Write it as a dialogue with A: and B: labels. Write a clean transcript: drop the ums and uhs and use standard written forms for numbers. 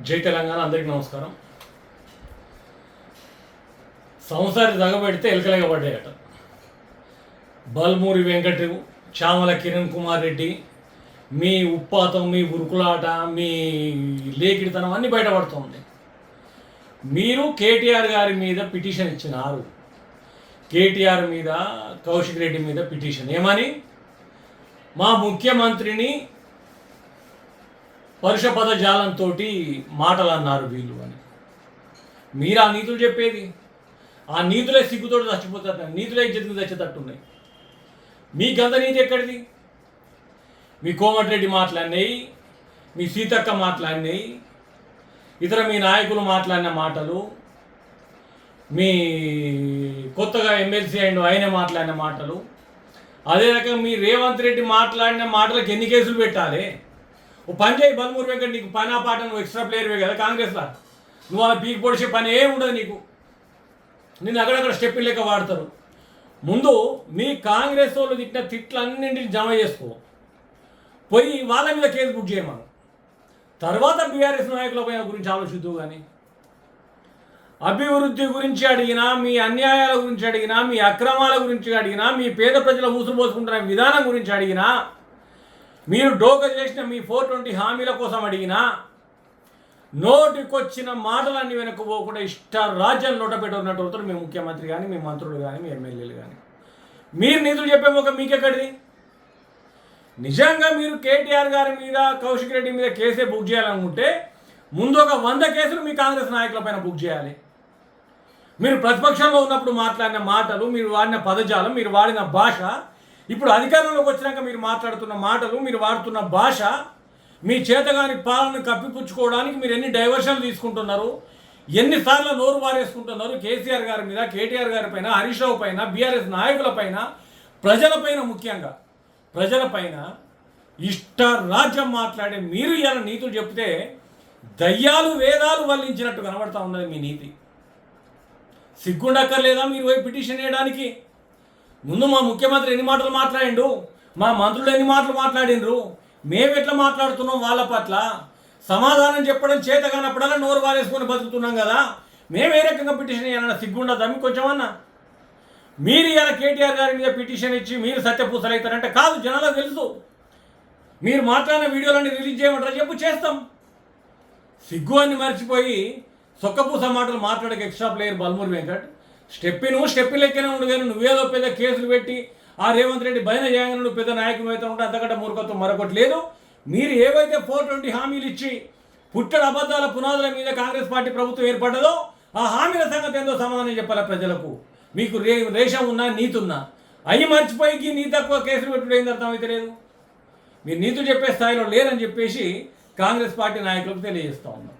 A: జై తెలంగాణ. అందరికీ నమస్కారం. సంసారి తగబెడితే ఎలకలేగబడ్డాయట. బల్మూరి వెంకటరావు, చామల కిరణ్ కుమార్ రెడ్డి, మీ ఉప్పాతం, మీ ఉరుకులాట, మీ లేకిడితనం అన్నీ బయటపడుతుంది. మీరు కేటీఆర్ గారి మీద పిటిషన్ ఇచ్చినారు. కేటీఆర్ మీద, కౌశిక్ రెడ్డి మీద పిటిషన్ ఏమని? మా ముఖ్యమంత్రిని పరుషపద జాలంతో మాటలు అన్నారు వీళ్ళు అని. మీరు ఆ నీతులు చెప్పేది? ఆ నీతులే సిగ్గుతోటి చచ్చిపోతారు, నీతులే ఇజ్జతికి చచ్చేటట్టున్నాయి. మీకంత నీతి ఎక్కడిది? మీ కోమటిరెడ్డి మాట్లాడినాయి, మీ సీతక్క మాట్లాడినాయి, ఇతర మీ నాయకులు మాట్లాడిన మాటలు, మీ కొత్తగా ఎమ్మెల్సీ అండ్ ఆయన మాట్లాడిన మాటలు, అదే రకంగా మీ రేవంత్ రెడ్డి మాట్లాడిన మాటలకు ఎన్ని కేసులు పెట్టాలి? ఓ పని చేయి బల్మూరి వెంకట, నీకు పని ఆ పాట, నువ్వు ఎక్స్ట్రా ప్లేయర్వే కదా కాంగ్రెస్లో, నువ్వు అలా పీకి పొడిచే పని ఏమి ఉండదు నీకు. నిన్ను అక్కడక్కడ స్టెప్పులు లెక్క వాడతారు. ముందు మీ కాంగ్రెస్ వాళ్ళు తిట్టిన తిట్లన్నింటినీ జమ చేసుకో, పోయి వాళ్ళ మీద కేసు బుక్ చేయమను. తర్వాత బీఆర్ఎస్ నాయకుల గురించి ఆలోచిద్దు. కానీ అభివృద్ధి గురించి అడిగినా, మీ అన్యాయాల గురించి అడిగినా, మీ అక్రమాల గురించి అడిగినా, మీ పేద ప్రజల ఊసులు పోసుకుంటున్న విధానం గురించి అడిగినా, మీరు డోక చేసిన మీ 420 హామీల కోసం అడిగినా, నోటికొచ్చిన మాటలన్నీ వెనక్కి పోకుండా రాజ్యం నోట పెట్టుకున్నట్టు మీ ముఖ్యమంత్రి కానీ, మీ మంత్రులు కానీ, మీ ఎమ్మెల్యేలు కానీ. మీరు నిధులు చెప్పే ఒక మీకెక్కడిది? నిజంగా మీరు కేటీఆర్ గారి మీద, కౌశిక్ రెడ్డి మీద కేసే బుక్ చేయాలనుకుంటే ముందు ఒక 100 కేసులు మీ కాంగ్రెస్ నాయకుల పైన బుక్ చేయాలి. మీరు ప్రతిపక్షంలో ఉన్నప్పుడు మాట్లాడిన మాటలు, మీరు వాడిన పదజాలం, మీరు వాడిన భాష, ఇప్పుడు అధికారంలోకి వచ్చినాక మీరు మాట్లాడుతున్న మాటలు, మీరు వాడుతున్న భాష, మీ చేతగాని పాలన కప్పిపుచ్చుకోవడానికి మీరు ఎన్ని డైవర్షన్లు తీసుకుంటున్నారు, ఎన్నిసార్లు నోరు వారేసుకుంటున్నారు కేసీఆర్ గారి మీద, కేటీఆర్ గారి పైన, హరీష్ రావు పైన, బీఆర్ఎస్ నాయకుల పైన, ప్రజలపైన, ముఖ్యంగా ప్రజలపైన రాజ్యం మాట్లాడే మీరు ఇలా నీతులు చెప్తే దయ్యాలు వేదాలు వల్లించినట్టు కనబడతా ఉన్నది మీ నీతి. సిగ్గుండక్కర్లేదా మీరు పోయి పిటిషన్ వేయడానికి? ముందు మా ముఖ్యమంత్రి ఎన్ని మాటలు మాట్లాడిండు, మా మంత్రులు ఎన్ని మాటలు మాట్లాడిండ్రు, మేము ఎట్లా మాట్లాడుతున్నాం వాళ్ళ పట్ల సమాధానం చెప్పడం చేత కానప్పుడల్లా నోరు వారేసుకొని బతుకుతున్నాం కదా, మేము ఏ రకంగా పిటిషన్ వేయాలన్నా సిగ్గుండదా మీకు కొంచెమన్నా? మీరు ఇలా కేటీఆర్ గారి మీద పిటిషన్ ఇచ్చి మీరు సత్యపూసలు అవుతారంటే కాదు, జనాలకు తెలుసు. మీరు మాట్లాడిన వీడియోలన్నీ రిలీజ్ చేయమంటారా? చెప్పు, చేస్తాం. సిగ్గు అని మర్చిపోయి సొక్కపూస మాటలు మాట్లాడక ఎక్స్ట్రా ప్లేయర్ బల్మూరి వెంకట్. స్టెప్పి లెక్కనే ఉండు, కానీ నువ్వేదో పెద్ద కేసులు పెట్టి ఆ రేవంత్ రెడ్డి భయన చేయగానే నువ్వు పెద్ద నాయకులు అయితే ఉంటే అంతకంటే మూర్ఖత్వం మరొకటి లేదు. మీరు ఏవైతే 420 హామీలు ఇచ్చి పుట్టడ అబద్ధాల పునాదుల మీద కాంగ్రెస్ పార్టీ ప్రభుత్వం ఏర్పడ్డదో ఆ హామీల సంగతి ఏందో సమాధానం చెప్పాలి ప్రజలకు. మీకు రేషం ఉన్నా, నీతి ఉన్నా, అవి మర్చిపోయి నీ తక్కువ కేసులు పెట్టుడు ఏంది అర్థమైతే లేదు. మీరు నీతులు చెప్పే స్థాయిలో లేరని చెప్పేసి కాంగ్రెస్ పార్టీ నాయకులకు తెలియజేస్తూ ఉన్నారు.